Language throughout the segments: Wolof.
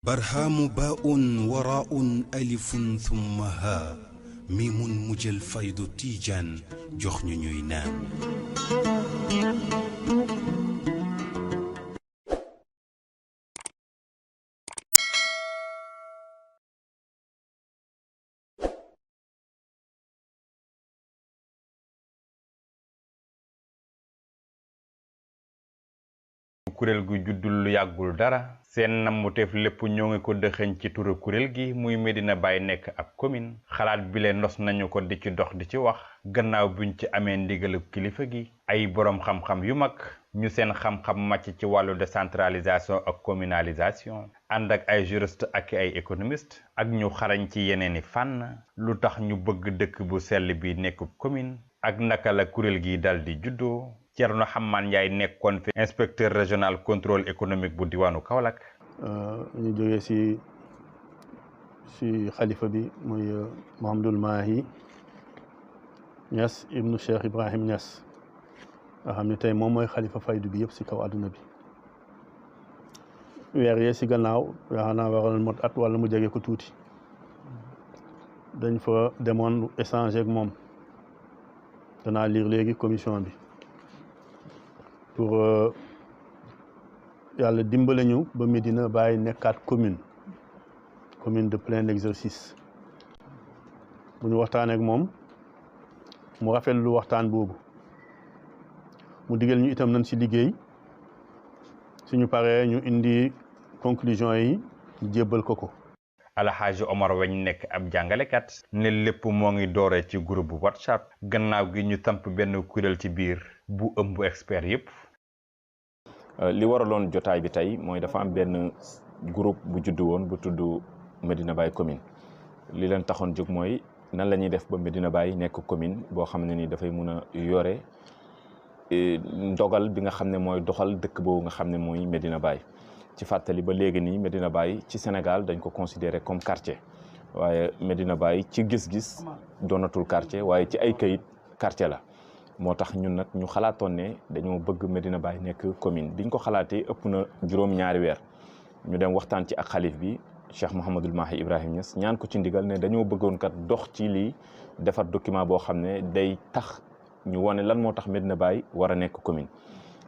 برهام باء وراء ألف ثم ها ميم مجل فيض تيجان جخن نينان kurel gu juddul lu yàggul dara seen nammuteef lépp ñoo ngi ko dëxëñ ci turu kurel gi muy Medina Baye nekk ab commune xalaat bi leen nos nañu ko di ci dox di ci wax gannaaw buñ ci amee ndigalu kilifa gi ay borom xam-xam yu mag ñu seen xam-xam màcc ci wàllu décentralisation ak communalisation ànd ak ay juriste ak ay économiste ak ñu xarañ ci yeneeni fànn lu tax ñu bëgg dëkk bu sell bi nekk commune ak naka la kurel gi dal di juddoo Thierno Hamman Ndiaye nekkoon fi inspecteur régional contrôle économique bu diwaanu Kaolack. ñu jógee si xalifa bi muy Mouhamadoul Mahi Niass ibnu Cheikh Ibrahim Niass nga xam ne tey moom mooy xalifa faydu bi yëpp si kaw àdduna bi weer yee si gannaaw yaakaar naa waral mot at wala mu jege ko tuuti dañ fa demoon échanger ak moom danaa lire léegi commission bi pour yàlla dimbale ñu ba Medina Baye nekkaat commune de plein exercice bu ñu waxtaanee ak moom mu rafetlu waxtaan boobu mu digal ñu itam nañ si liggéey suñu paree ñu indi conclusion yi jébbal ko Alhaji Omar Weñ nekk ab jàngalekat ne lépp moo ngi doore ci groupe WhatsApp gannaaw gi ñu tamp benn kuréel ci biir bu ëmb expert yépp li waraloon jotaay bi tey mooy dafa am benn groupe bu juddu woon bu tudd Medina Baye commune li leen taxoon jóg mooy nan la ñuy def ba Medina Baye nekk commune boo xam ne ni dafay mun a yore ndogal bi nga xam ne mooy doxal dëkk boobu nga xam ne mooy Medina Baye ci fàttali ba léegi nii Medina Baye ci Sénégal dañ ko considéré comme quartier waaye Medina Baye ci gis-gis doonatul quartier waaye ci ay kayit quartier la moo tax ñun nag ñu xalaatoon ne dañoo bëgg Medina Baye nekk commune biñ ko xalaatee ëpp na juróom-ñaari weer ñu dem waxtaan ci ak xalif bi Cheikh Mouhamadoul Mahi Ibrahim Niass ñaan ko ci ndigal ne dañoo bëggoon kat dox ci lii defar document boo xam ne day tax ñu wane lan moo tax Medina Baye war a nekk commune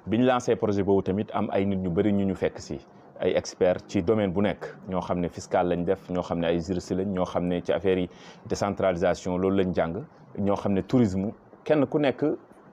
biñ lancé projet boobu tamit am ay nit ñu bëri ñu fekk si ay experts ci domaine bu nekk ñoo xam ne fiscal lañ def ñoo xam ne ay juriste lañ ñoo xam ne ci affaire yi décentralisation loolu lañ jàng ñoo xam ne tourisme kenn ku nekk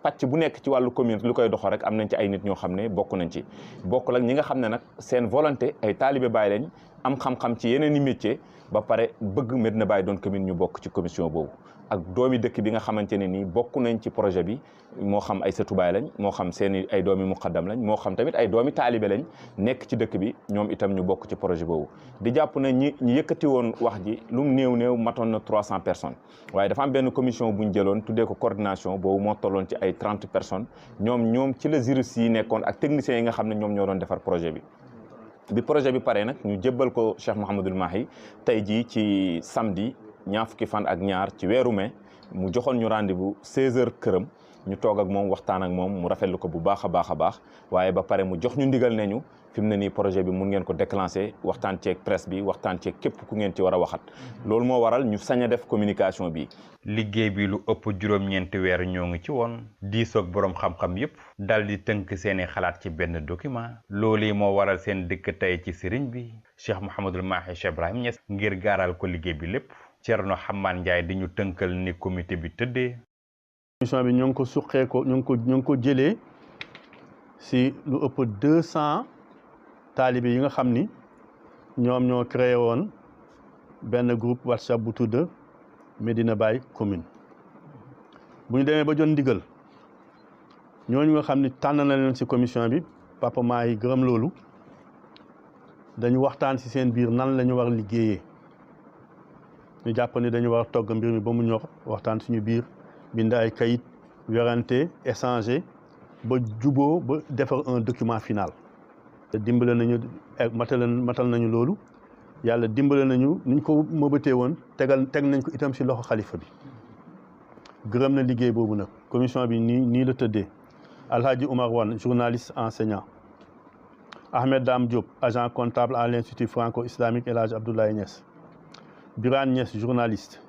pàcc bu nekk ci wàllu commune lu koy doxal rek am nañ ci ay nit ñoo xam ne bokk nañ ci bokk ak ñi nga xam ne nag seen volonté ay taalibe Baye lañ am xam-xam ci yeneen i métier ba pare bëgg Medina Baye doon commune ñu bokk ci commission boobu ak doomi dëkk bi nga xamante ne nii bokk nañ ci projet bi moo xam ay sëtu Baay lañ moo xam seeni ay doomi muqaddam lañ moo xam tamit ay doomi taalibe lañ nekk ci dëkk bi ñoom itam ñu bokk ci projet boobu di jàpp na ñi yëkkati woon wax ji lu mu néew matoon na 300 personnes waaye dafa am benn commission bu ñu jëloon tuddee ko coordination boobu moo tolloon ci ay 30 personnes ñoom ci la juristes yi nekkoon ak techniciens yi nga xam ne ñoom ñoo doon defar projet bi projet bi paree nag ñu jébbal ko Cheikh Mouhamadoul Mahi tey jii ci samedi ñaar fukki fan ak ñaar ci weeru mai mu joxoon ñu rendez-vous 16h këram ñu toog ak moom waxtaan ak moom mu rafetlu ko bu baax a baax waaye ba pare mu jox ñu ndigal ne ñu fi mu ne nii projet bi mun ngeen ko déclencher waxtaan ceeg presse bi waxtaan ceeg képp ku ngeen ci war a waxat loolu moo waral ñu sañ a def communication bi. liggéey bi lu ëpp juróom-ñeenti weer ñoo ngi ci woon diisoog boroom xam-xam yépp dal di tënk seeni xalaat ci benn document loolu moo waral seen dëkk tey ci sëriñ bi Cheikh Mouhamadoul Mahi Cheikh Ibrahim Niass ngir gaaral ko liggéey bi lépp Thierno Hamman Ndiaye di ñu tënkal ni comité bi tëddee. commission bi ñoo ngi ko suqee ko ñoo ngi ko jëlee si lu ëpp 200 taalibe yi nga xam ni ñoom ñoo créé woon benn groupe WhatsApp bu tudd Medina Baye commune bu ñu demee ba jot ndigal ñooñu nga xam ni tànn na leen si commission bi Papa Mahi gërëm loolu dañu waxtaan si seen biir nan la ñu war liggéeyee. ñu jàpp ni dañu war a togg mbir mi ba mu ñor waxtaan suñu biir bind ay kayit werante échanger ba juboo ba defar un document final. dimbale nañu matal nañu loolu yàlla dimbale nañu niñ ko mëbatee woon teg nañ ko itam si loxo xalifa bi gërëm na liggéey boobu nag commission bi nii la tëddee Alhaji Omar Wan journaliste enseignant Ahmed Dame Diop, agent comptable à l'Institut franco-islamique El Hadj Abdoulaye Niass. Birane Niass, journaliste.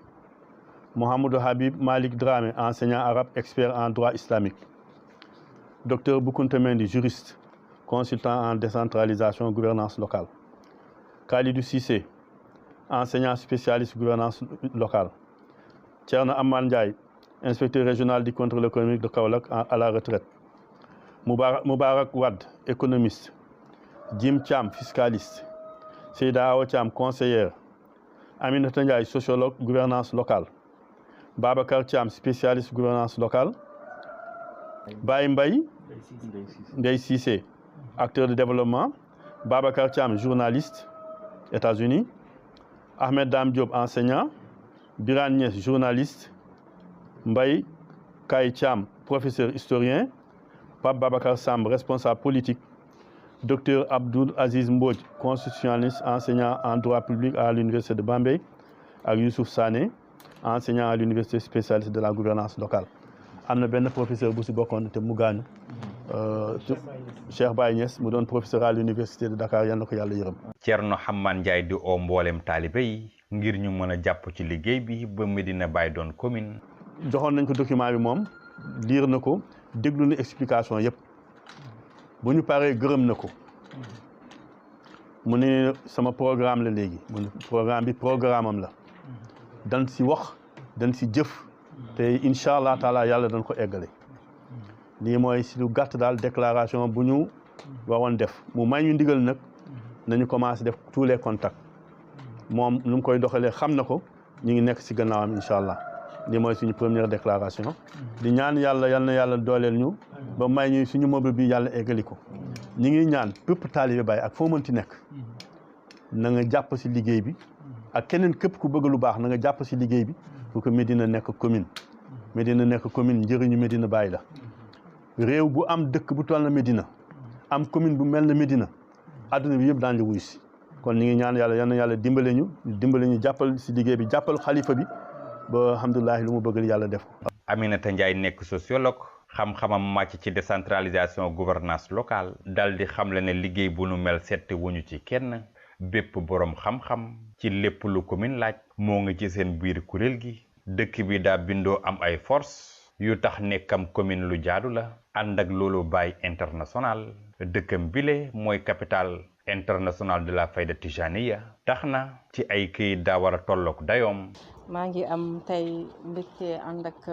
Mohamedou Habib Malik Dramé, enseignant arabe, expert en droit islamique. Dr Boukounta Mendy, juriste, consultant en décentralisation et gouvernance locale. Khalidou Cissé, enseignant spécialiste gouvernance locale. Thierno Amman Ndiaye, inspecteur régional du contrôle économique de Kaolack à la retraite. Moubarak Wad, économiste. Jim Thiam, fiscaliste. Seyda Awa Thiam, conseillère. Aminata Ndiaye, sociologue, gouvernance locale. Babacar Thiam, spécialiste gouvernance locale. Baye Mbaye Ndeye Cissé, acteur de développement. Babacar Thiam, journaliste, États-Unis. Ahmed Dame Diop, enseignant. Birane Niass, journaliste. Mbaye Kay Thiam, professeur historien. Pape Babacar Samb, responsable politique. Dr Abdoul Aziz Mbodj, constitutionnaliste, enseignant en droit public à l'université de Bambey. Ak Youssouf Sané, enseignant à l'université spécialiste de la gouvernance locale. am na benn professeur bu si bokkoon te mu gaañu Cheikh Baye Niass mu doon professeur à l'université de Dakar yal na ko yàlla yërëm. Thierno Hamman Ndiaye di oo mboolem taalibe yi ngir ñu mën a jàpp ci liggéey bi ba Medina Baye doon commune. joxoon nañ ko document bi moom lire na ko déglu na explication yëpp bu ñu paree gërëm na ko mu ne sama programme la léegi mu ne programme bi programme am la dan si wax dan si jëf te incha allah taala yàlla dañ ko eggale lii mooy si lu gàtt daal déclaration bu ñu waroon def mu may ñu ndigal nag nañu commencé def tous les contacts moom nu mu koy doxalee xam na ko ñu ngi nekk si gannaawam incha allah lii mooy suñu première déclaration di ñaan yàlla yal na yàlla dooleel ñu ba may ñu suñu mobile bi yàlla eggali ko ñu ngi ñaan pépp taalibe Baay ak foo mënti nekk na nga jàpp si liggéey bi ak keneen képp ku bëgg lu baax na nga jàpp si liggéey bi pour que Medina nekk commune njëriñu Medina Baye la réew bu am dëkk bu toll na Medina am commune bu mel na Medina adduna bi yëpp daan la wuy si kon ñu ngi ñaan yàlla yal na yàlla dimbale ñu jàppal si liggéey bi jàppal xalifa bi ba alhamdulilah lu mu bëgg yàlla def ko. Aminata Ndiaye nekk sociologue xam-xamam màcc ci décentralisation gouvernance locale dal di xamle ne liggéey bu nu mel setti wuñu ci kenn bépp boroom xam-xam ci lépp lu commune laaj moo ngi ci seen biir kuréel gi dëkk bi daa bindoo am ay force yu tax nekkam commune lu jaadu la ànd ak loolu Baye international dëkkam bile mooy capitale internationale de la fayda tijaniya tax na ci ay këyit daa war a tolloog dayoom. maa ngi am tey mbégte ànd ak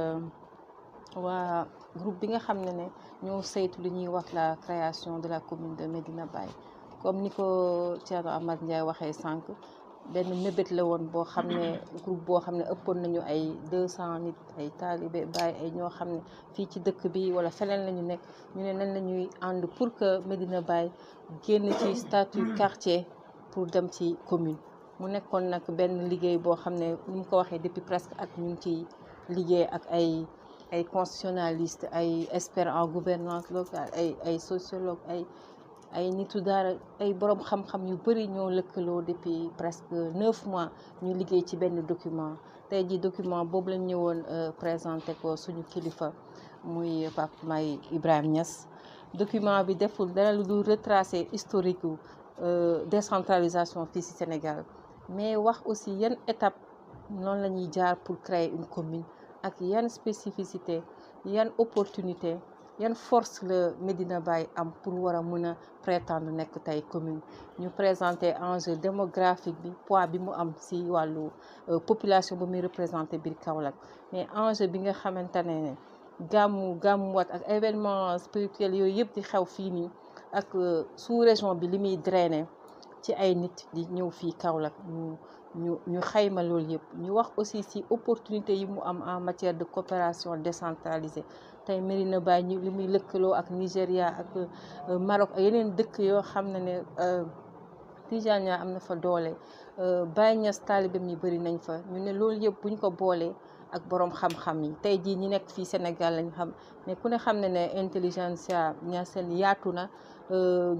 waa groupe bi nga xam ne ñoo saytu li ñuy wax la création de la commune de Medina Baye comme ni ko Thierno Amath Ndiaye waxee sànq benn mébét la woon boo xam ne groupe boo xam ne ëppoon nañu ay 200 nit ay taalibe Baye ay ñoo xam ne fii ci dëkk bi wala feneen la ñu nekk ñu ne nan la ñuy ànd pour que Medina Baye génn ci statut quartier pour dem ci commune. mu nekkoon nag benn liggéey boo xam ne ni mu ko waxee depuis presque at ñu ngi ciy liggéey ak ay constitutionnaliste ay experts en gouvernance locale ay sociologue ay nitu daara ay borom xam-xam yu bëri ñoo lëkkaloo depuis presque 9 mois ñu liggéey ci benn document tey ji document boobu lañ ñëwoon présenté ko suñu kilifa muy Pape Maye Ibrahima Niass document bi deful dara lu dul retracer historique décentralisation fii ci Sénégal mais wax aussi yan étape noonu la ñuy jaar pour créer une commune ak yan spécificité yan opportunité yan force la Medina Baye am pour war a mën a prétendre nekk tey commune ñu présenter enjeu démographique bi poids bi mu am ci wàllu population bu muy représenté biir Kaolack mais enjeu bi nga xamante ne gàmmuwaat ak événement spirituel yooyu yëpp di xew fii nii ak sous région bi li muy drainer ci ay nit di ñëw fii Kaolack ñu xayma loolu yëpp ñu wax aussi ci opportunité yi mu am en matière de coopération décentralisée tey Medina Baye ñu li muy lëkkaloo ak Nigéria ak Maroc ak yeneen dëkk yoo xam ne Tijaniya am na fa doole Baye Niass taalibeem yi bëri nañ fa ñu ne loolu yëpp bu ñu ko boolee ak borom xam-xam yi tey jii ñi nekk fii Sénégal lañ xam mais ku ne xam ne intelligentsia Niassène yaatu na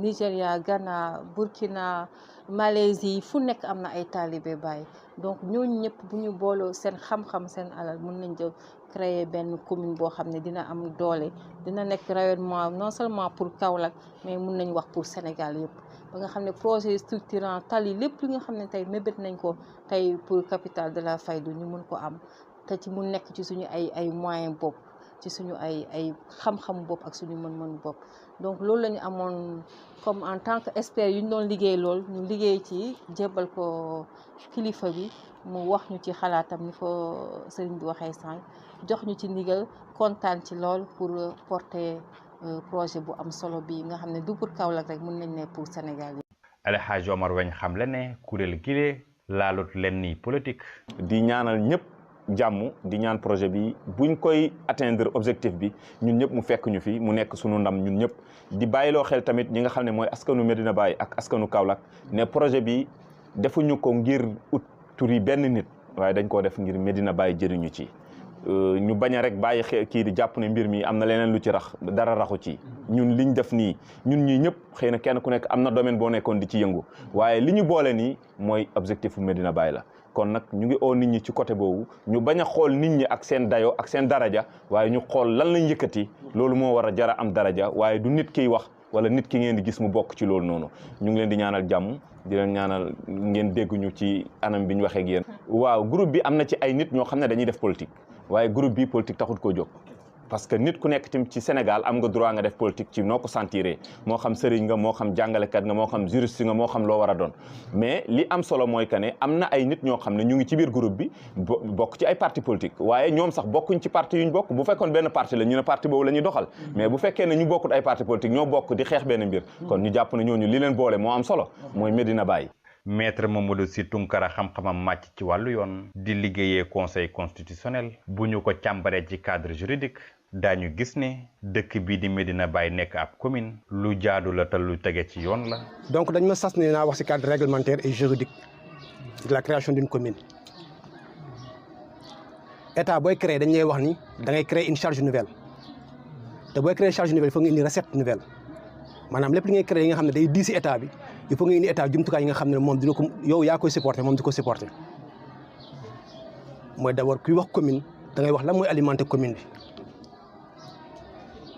Nigéria Ghana Burkina Malaisie fu nekk am na ay taalibe Baay donc ñooñu ñëpp bu ñu booloo seen xam-xam seen alal mën nañ jël créer benn commune boo xam ne dina am doole dina nekk rayonnement non seulement pour Kaolack mais mun nañ wax pour Sénégal yëpp ba nga xam ne projet structurant tali lépp li nga xam ne tey mébét nañ ko tey pour capitale de la Fayda ñu mun ko am te ci mu nekk ci suñu ay moyens bopp ci suñu ay xam-xam bopp ak suñu mën-mën bopp donc loolu la ñu amoon comme en tant que expert yu ñu doon liggéey lool ñu liggéey ci jébbal ko kilifa bi mu wax ñu ci xalaatam ni ko sëriñ bi waxee sànq jox ñu ci ndigal kontaan ci lool pour porter projet bu am solo bi nga xam ne du pour Kaolack rek mën nañ ne pour Sénégal yi. Alhaji Omar Wagne xam le ne kuréel gile laalut leen ni politique. di ñaanal ñëpp jàmm di ñaan projet bi buñ koy atteindre objectif bi ñun ñëpp mu fekk ñu fi mu nekk sunu ndam ñun ñëpp di bàyyiloo xel tamit ñi nga xam ne mooy askanu Medina Baye ak askanu Kaolack ne projet bi defuñu ko ngir ut turi benn nit waaye dañ koo def ngir Medina Baye jëriñu ci ñu bañ a rek bàyyi xel kii di jàpp ne mbir mi am na leneen lu ci rax dara raxu ci ñun liñ def nii ñun ñii ñëpp xëy na kenn ku nekk am na domaine boo nekkoon di ci yëngu waaye li ñu boole nii mooy objectif bu Medina Baye la kon nag ñu ngi oo nit ñi ci côté boobu ñu bañ a xool nit ñi ak seen dayo ak seen daraja waaye ñu xool lan lañ yëkkati loolu moo war a jara am daraja waaye du nit kiy wax wala nit ki ngeen di gis mu bokk ci loolu noonu ñu ngi leen di ñaanal jàmm di leen ñaanal ngeen dégguñu ci anam bi ñu waxee ak yéen. waaw groupe bi am na ci ay nit ñoo xam ne dañuy def politique waaye groupe bi politique taxut koo jóg parce que nit ku nekk tamit ci Sénégal am nga droit nga def politique ci noo ko sentiree moo xam sëriñ nga moo xam jàngalekat nga moo xam juriste nga moo xam loo war a doon mais li am solo mooy que ne am na ay nit ñoo xam ne ñu ngi ci biir groupe bi bokk ci ay parti politique waaye ñoom sax bokkuñ ci parti yuñ bokk bu fekkoon benn parti la ñu ne parti boobu la ñuy doxal mais bu fekkee ne ñu bokkut ay parti politique ñoo bokk di xeex benn mbir kon ñu jàpp ne ñooñu li leen boole moo am solo mooy Medina Baye. Maître Mamadou Sy Tounkara xam-xamam màcc ci wàllu yoon di liggéeyee conseil constitutionnel bu ñu ko càmbaree ci cadre juridique daañu gis ne dëkk bii di Medina Baye nekk ab commune lu jaadu la te lu tege ci yoon la. donc dañ ma sas ne naa wax ci cadre réglementaire et juridique de la création d'une commune état booy créer dañ lay wax ni da ngay créer une charge nouvelle te booy créer charge nouvelle il faut nga indi recette nouvelle maanaam lépp li ngay créer yi nga xam ne day diisi état bi il faut nga indi état jumtukaay yi nga xam ne moom dina ko yow yaa koy supporter moom di ko supporter mooy d'abord kuy wax commune da ngay wax lan mooy alimenter commune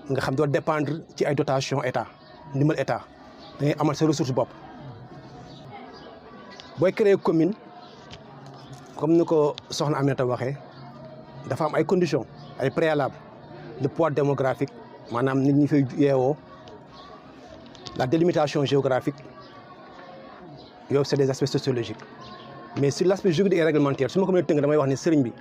bi nga xam doo dépendre ci ay dotation état ndimbal état da ngay amal sa ressource bopp booy créer commune comme ni ko soxna Aminata waxee dafa am ay conditions ay préalables le poids démographique maanaam nit ñi fay yeewoo la délimitation géographique yooyu c'est des aspects sociologiques mais sur l'aspect juridique et réglementaire su ma ko mënee tënk damay wax ne sëriñ bi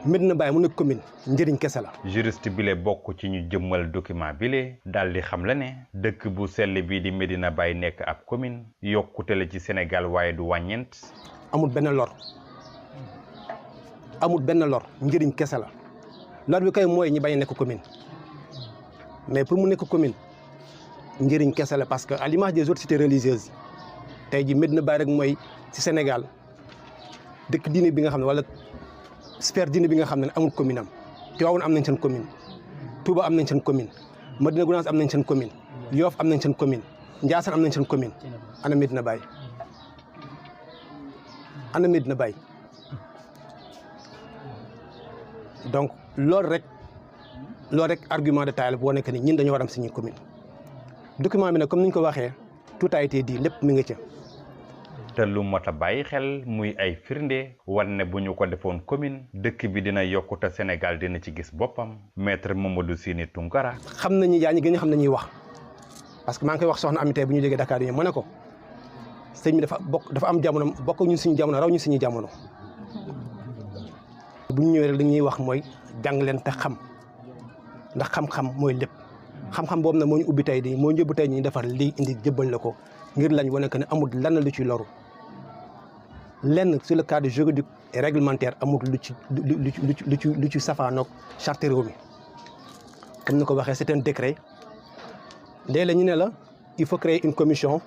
Medina Baye mu nekk commune njëriñ kese la. juriste bile bokk ci ñu jëmmal document bile daal di xam la ne dëkk bu sell bii di Medina Baye nekk ab commune yokkute la ci Sénégal waaye du wàññeent. amul benn lor njëriñ kese la lor bi kay mooy ñi bañ a nekk commune mais pour mu nekk commune njëriñ kese la parce que à l'image des autres cités religieuses tey ji Medina Baye rek mooy ci Sénégal dëkk diine bi nga xam ne wala sphère diine bi nga xam ne amul commune am Tivaouane am nañ seen commune Touba am nañ seen commune Madina Gounass am nañ seen commune Yoff am nañ seen commune Ndiassane am nañ seen commune ana Medina Baye donc loolu rek argument de taille boo nekk ni ñun dañoo war am suñu commune document bi nag comme ni ñu ko waxee tout a été dit lépp mi ngi ca. te lu mot a bàyyi xel muy ay firnde war ne bu ñu ko defoon commune dëkk bi dina yokku te Sénégal dina ci gis boppam Maître Mamadou Sy Tounkara. xam nañu yaa ñi gën a xam nañuy wax parce que maa ngi koy wax soxna Amité bu ñu jógee Dakar yi ma ne ko sëñ bi dafa am jamono bokk ñun suñu jamono raw ñu suñu jamono bu ñu ñëwee rek dañuy wax mooy jàng leen te xam ndax xam-xam mooy lépp xam-xam boobu nag moo ñu ubbi tey di moo ñu yóbbu tey ñu defar lii indi jëbbal la ko ngir lañ wane que ne amul lan lu ci loru lenn sur le cadre juridique et réglementaire amul lu ci safaanoog charte réew mi comme ni ko waxee c'est un décret léeg la ñu ne la il faut créer une commission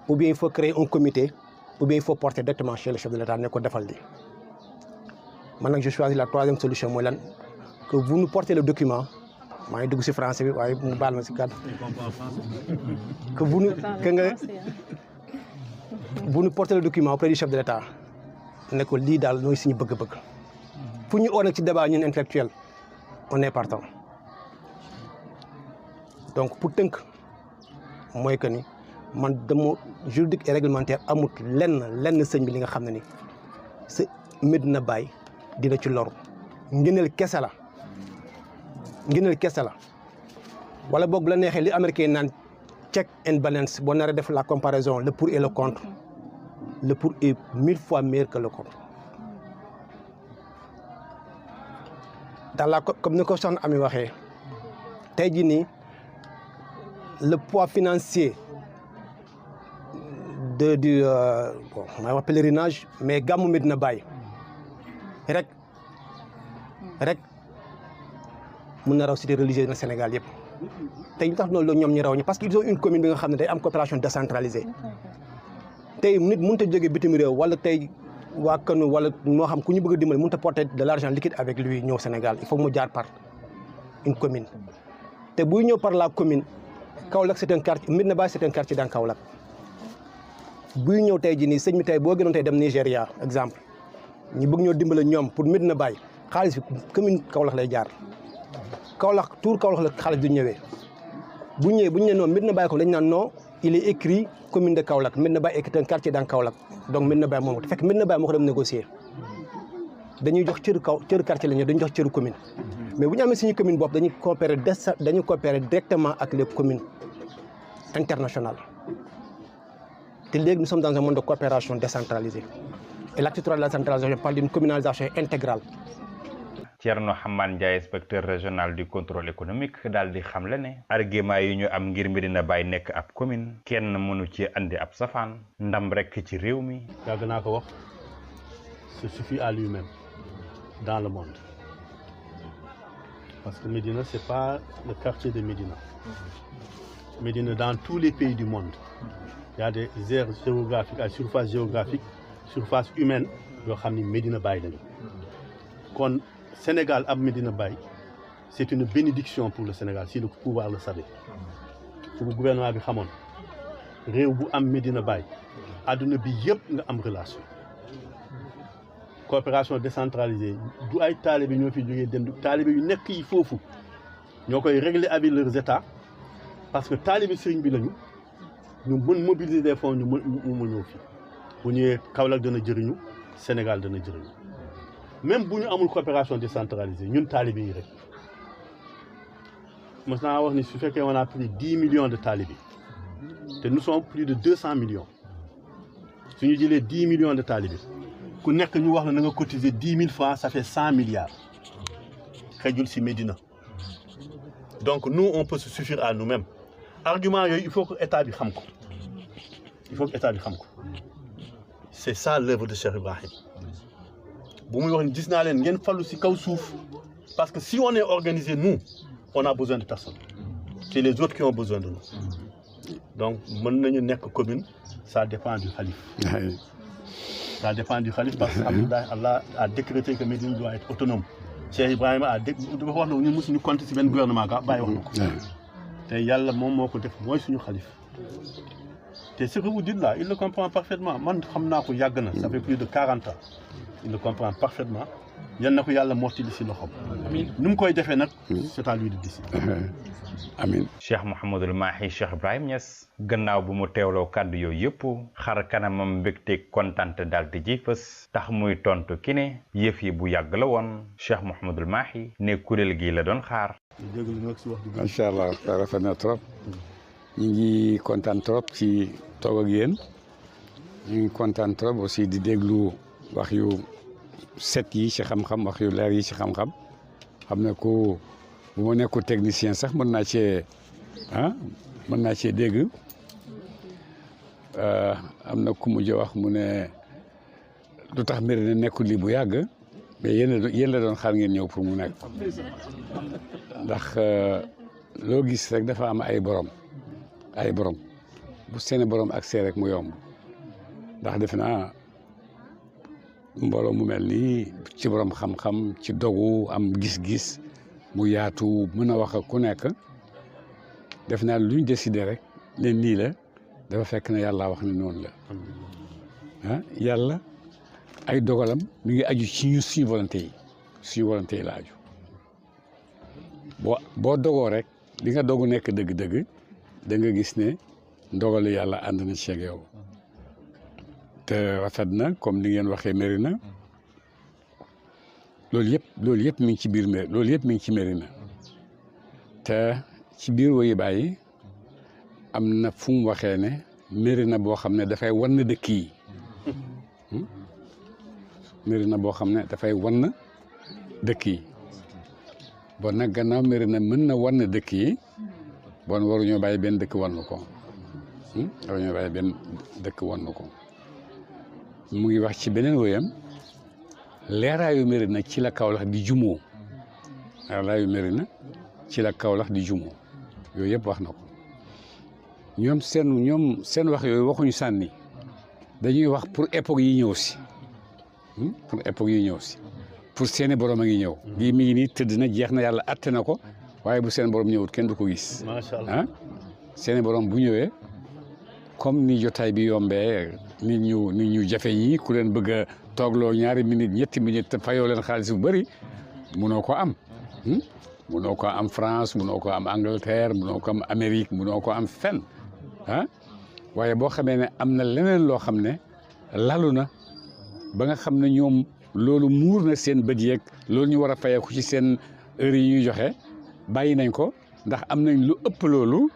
ou bien il faut créer un comité ou bien il faut porter directement chez le chef de l'État ne ko defal li Maintenant, je choisis la troisième solution, moi, que vous nous portez le document. Je suis en français, que vous nous portez le document auprès du chef de l'État. Ne ko lii daal nooy suñu bëgg-bëgg. Fu ñu oo nag ci débat ñun intellectuel, on est partant. Donc pour tënk mooy que ni man dama juridique et réglementaire amut lenn sëñ bi li nga xam ne ni sa Medina Baye dina ci loru. Ngëneel kese la wala boog bu la neexee li américain naan check and balance boo naree def la comparaison le pour et le contre le pour est 1000 fois meilleur que le contre. Comme ni ko soxna Ami waxee tey jii nii le poids financier du bon may wax pèlerinage mais gàmmu Medina Baye rek mun na raw cité religieuse na Sénégal yëpp. tey ñu tax loolu ñoom ñu raw ñi parce que ils ont une commune bi nga xam ne day am coopération décentralisée tey nit mënut a jóge bitim réew wala tey waa Kano wala moo xam ku ñu bëgg a dimbali mënut a porter de l'argent liquide avec lui ñëw Sénégal il faut mu jaar par une commune. te buy ñëw par la commune Kaolack c'est un quartier Medina Baye c'est un quartier dans Kaolack buy ñëw tey jii nii sëñ bi tey boo gënoon tey dem Nigéria exemple ñu bëgg ñoo dimbale ñoom pour Medina Baye xaalis bi commune Kaolack lay jaar. Kaolack tour Kaolack la xaalis du ñëwee bu ñu nee non Medina Baye ko dañu naan non il est écrit commune de Kaolack Medina Baye est un quartier dans Kaolack donc Medina Baye moom fekk Medina Baye moo ko dem négocier dañuy jox cëru quartier la ñu dañuy jox cëru commune. mais bu ñu amee suñu commune bopp dañuy coopérer directement ak les communes internationales te léegi nous sommes dans un monde de coopération décentralisée et l'acte 3 de la décentralisation parle d'une communalisation intégrale. Thierno Hamane Ndiaye inspecteur régional du contrôle économique daal di xamle ne argument yi ñu am ngir Medina Baye nekk ab commune kenn mënu ci andi ab safaan ndam rek ci réew mi. yàgg naa ko wax se suffit à lui-même dans le monde parce que Médina c'est pas le quartier de Médina. Médina dans tous les pays du monde il y a des aires géographiques ay surface géographique surface humaine yoo xam ni Medina Baye lañu kon Sénégal ab Medina Baye c'est une bénédiction pour le Sénégal si le pouvoir le savait su ko gouvernement bi xamoon réew bu am Medina Baye adduna bi yëpp nga am relation coopération décentralisée du ay taalibe ñoo fi jógee dem taalibe yu nekk yi foofu ñoo koy régler avec leurs états parce que taalibe sëriñ bi lañu ñu mën mobiliser des fonds ñu mu ñëw fii bu ñëwee Kaolack dana jëriñu Sénégal dana jëriñu même bu ñu amul coopération décentralisée ñun talibé yi rek mos naa wax ni su fekkee on a plus de 10 millions de talibés te nous sommes plus de 200 millions su ñu jëlee 10 millions de talibés ku nekk ñu wax la na nga cotiser 10 000 francs ça fait 100 milliards xejul si Médina donc nous on peut se suffire à nous-mêmes argument yooyu il faut que état bi xam ko c'est ça l'œuvre de Cheikh Ibrahim bu muy wax ni gis naa leen ngeen fallu si kaw suuf parce que si on est organisé nous on a besoin de personne c'est les autres qui ont besoin de nous donc mën nañu nekk commune ça dépend du khalife ça dépend du khalife parce que Allah a décrété que Médine doit être autonome Cheikh Ibrahima dafa wax na ñun mosuñu compter si benn gouvernement ga bàyyi wax na ko te yàlla moom moo ko def mooy suñu khalife te ce que vous dites là il le comprend parfaitement man xam naa ko yàgg na ça fait plus de 40 ans il le comprend parfaitement yan na ko yàlla mottali si loxoom ni mu koy defee nag c'est à lui de décider amiin Cheikh Mouhamadul Mahi Cheikh Ibrahim Niass gannaaw bu mu teewloo kàddu yooyu yëpp xar kanamam mbégte kontante daal di ji fës tax muy tontu ki ne yëf yi bu yàgg la woon Cheikh Mouhamadul Mahi ne kuréel gi la doon xaar. macha allah rafet na trop ñu ngi kontaan trop ci toog ak yéen ñu ngi kontaan trop aussi di déglu wax yu set yi ci xam-xam wax yu leer yi ci xam-xam xam ne ko bu ma nekkul technicien sax mën naa cee dégg am na ku mujj wax mu ne lu tax mbir ne nekkul lii bu yàgg mais yéen la doon xaar ngeen ñëw pour mu nekk ndax loo gis rek dafa am ay borom bu seeni borom accès rek mu yomb ndax defe naa mbooloo mu mel nii ci borom xam-xam ci dogu am gis-gis mu yaatu mën a wax ak ku nekk def naa luñ décidé rek ne nii la dafa fekk ne yàlla wax ne noonu la ah yàlla ay dogalam mi ngi aju ci ñu suñu volonté yi la aju boo dogoo rek li nga dogu nekk dëgg-dëgg da nga gis ne ndogalu yàlla ànd na ci ak yow te rafet na comme ni ngeen waxee Médina loolu yëpp mi ngi ci biir loolu yëpp mi ngi ci Médina te ci biir woyi bàyyi am na fu mu waxee ne Médina boo xam ne dafay wan na dëkk yi Médina boo xam ne dafay wan na dëkk yi bon nag gannaaw Médina mën na wan na dëkk yi bon waruñoo bàyyi benn dëkk wan ko waruñoo bàyyi benn dëkk wan ko mu ngi wax ci beneen woyam leeraayu Médina ci la Kaolack di jumoo leeraayu Médina ci la Kaolack di jumoo yooyu yëpp wax na ko ñoom seen wax yooyu waxuñu sànni dañuy wax pour époque yi ñëw si pour seeni borom a ngi ñëw bii mi ngi nii tëdd na jeex na yàlla atte na ko waaye bu seen borom ñëwut kenn du ko gis seeni borom bu ñëwee comme ni jotaay bi yombee nit ñu jafe ñi ku leen bëgg a toogloo ñaari minute ñetti minute te fayoo leen xaalis bu bëri munoo ko am munoo ko am France munoo ko am Angleterre munoo ko am Amérique munoo ko am fenn waaye boo xamee ne am na leneen loo xam ne lalu na ba nga xam ne ñoom loolu muur na seen bët yeeg loolu ñu war a fayeeku ci seen heure yi ñuy joxe bàyyi nañ ko ndax am nañ lu ëpp loolu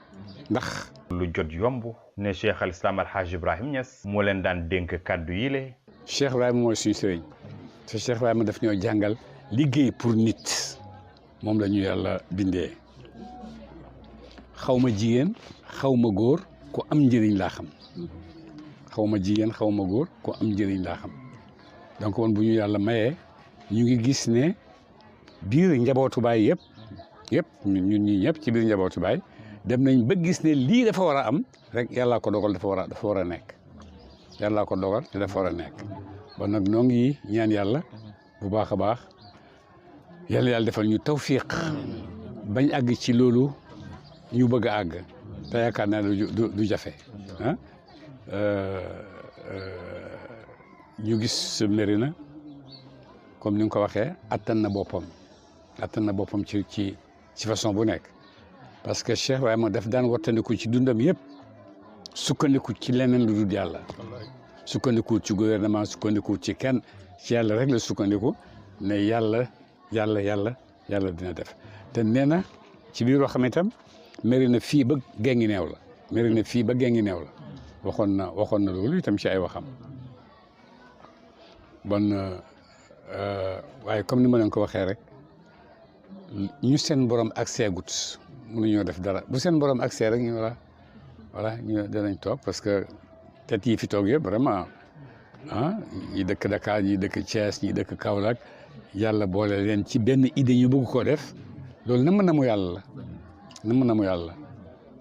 ndax lu jot yomb ne Cheikh al Islam Al Hadj Ibrahim Niass moo leen daan dénk kàddu yi le Cheikh Ibrahima mooy suñu sëriñ te Cheikh Ibrahima daf ñoo jàngal liggéey pour nit moom la ñu yàlla bindee xaw ma jigéen xaw ma góor ku am njëriñ laa xam xaw ma jigéen xaw ma góor ku am njëriñ laa xam donc woon bu ñu yàlla mayee ñu ngi gis ne biir njabootu baay yëpp ñun ñii ñëpp ci biir njabootu baay dem nañ ba gis ne lii dafa war a am rek yàllaa ko dogal dafa war a nekk yàllaa ko dogal te dafa war a nekk bon nag noo ngi ñaan yàlla bu baax a baax yàlla defal ñu tawfiq bañ àgg ci loolu ñu bëgg a àgg te yaakaar naa du jafe ñu gis Médina comme ni nga ko waxee attan na boppam ci façon bu nekk parce que Cheikh waaye ma daf daan wattandiku ci dundam yëpp sukkandiku ci leneen lu dul yàlla sukkandiku ci gouvernement sukkandiku ci kenn ci yàlla rek la sukkandiku ne yàlla dina def te nee na ci biir waxam itam Médina fii ba gengi neew la waxoon na loolu itam ci ay waxam bon waaye comme ni ma leen ko waxee rek ñu seen borom accès gut mënuñoo def dara bu seen borom accès rek ñu voilà ñu danañ toog parce que tet yi fi toog yëpp vraiment ñi dëkk Dakar ñi dëkk Thiès ñi dëkk Kaolack yàlla boole leen ci benn idée ñu bëgg koo def loolu na mu yàlla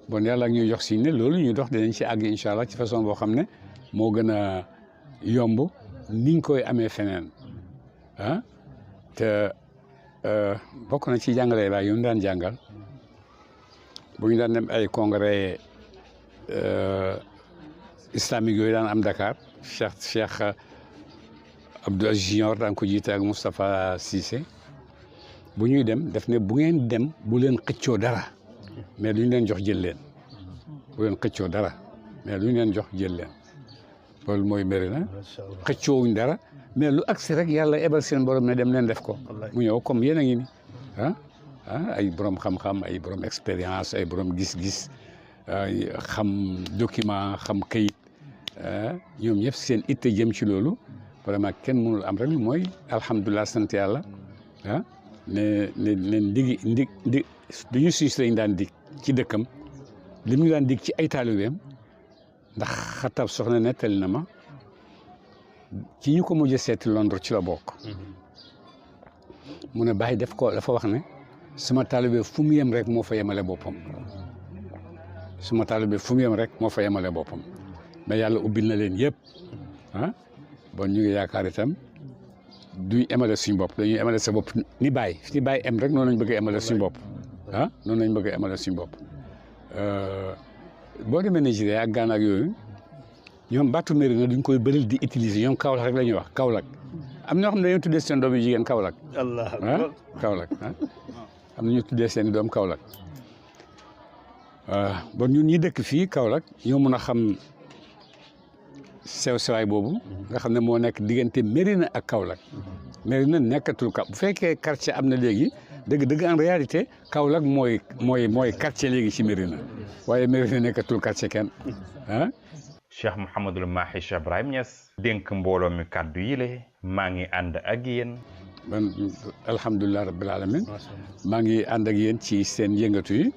bon yàlla ak ñuy jox si ne loolu ñuy dox dinañ ci àgg incha allah ci façon boo xam ne moo gën a yomb niñ koy amee feneen te bokk na ci jàngale laa yu ñu daan jàngal bu ñu daan dem ay congrès islamique yooyu daan am Dakar Cheikh Abdou Aziz Junior daan ko jiite ak Moustapha Cissé bu ñuy dem def ne bu ngeen dem bu leen xëccoo dara mais lu ñu leen jox jël leen bu leen xëccoo dara mais lu ñu leen jox jël leen loolu mooy Médina xëccoowuñ dara mais lu agsi rek yàlla ebal seen borom ne dem leen def ko mu ñëw comme yéen a ngi ni ay borom xam-xam ay borom expérience ay borom gis-gis xam document xam kayit ñoom ñëpp seen itte jëm ci loolu vraiment kenn mënul am rek mooy alhamdulilah sant yàlla ne ndig duñu siis lañ daan dig ci dëkkam li mu daan dig ci ay taalibeem ndax xatab soxna nettali na ma ci ñu ko mujj seeti Londres ci la bokk mu ne Baye dafa wax ne suma taalibe fu mu yem rek moo fa yemale boppam suma taalibe fu mu yem rek moo fa yemale boppam mais yàlla ubbil na leen yëpp bon ñu ngi yaakaar itam duñ emale suñu bopp dañuy emale sa bopp ni bàyyi em rek noonu lañ bëgg a emale suñu bopp ah noonu lañ bëgg a emale suñu bopp boo demee Nigeria ak Ghana ak yooyu ñoom baatu Médina duñ koy bëri di utiliser ñoom Kaolack rek la ñuy wax Kaolack am na ñoo xam ne dañoo tuddee seen doom yu jigéen Kaolack Kaolack am na ñu tuddee seen doom Kaolack bon ñun ñi dëkk fii Kaolack ñoo mën a xam sew-sewaay boobu nga xam ne moo nekk diggante Médina ak Kaolack Médina nekkatul bu fekkee quartier am na léegi dëgg en réalité Kaolack mooy quartier léegi ci Médina waaye Médina nekkatul quartier kenn ah. Cheikh Mouhamadul Mahi Cheikh Ibrahim Niass dénk mbooloo mi kàddu yile maa ngi ànd ak yéen. man alhamdulilah rabbil alamin maa ngi ànd ak yéen ci seen yëngatu yi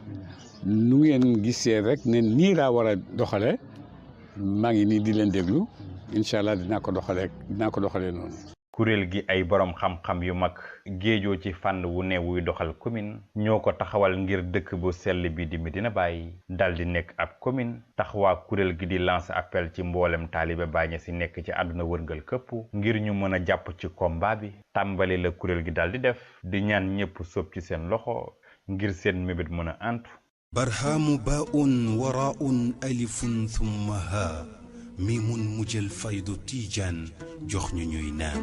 nu ngeen gisee rek ne nii laa war a doxalee maa ngi nii di leen déglu incha allah dinaa ko doxalee noonu. kuréel gi ay borom xam-xam yu mag géejoo ci fànn wu ne wuy doxal commune ñoo ko taxawal ngir dëkk bu sell bi di Medina Baye dal di nekk ab commune taxawaa kuréel gi di lancer appel ci mboolem taalibe Baye si nekk ci àdduna wërngal këpp ngir ñu mën a jàpp ci combat bi tàmbali la kuréel gi dal di def di ñaan ñëpp sóob ci seen loxo ngir seen mébét mën a antu. barhaamu baa'un waraa'un alifun thumma haa miimun mujjal faydu tiijaan jox ñu ñuy naan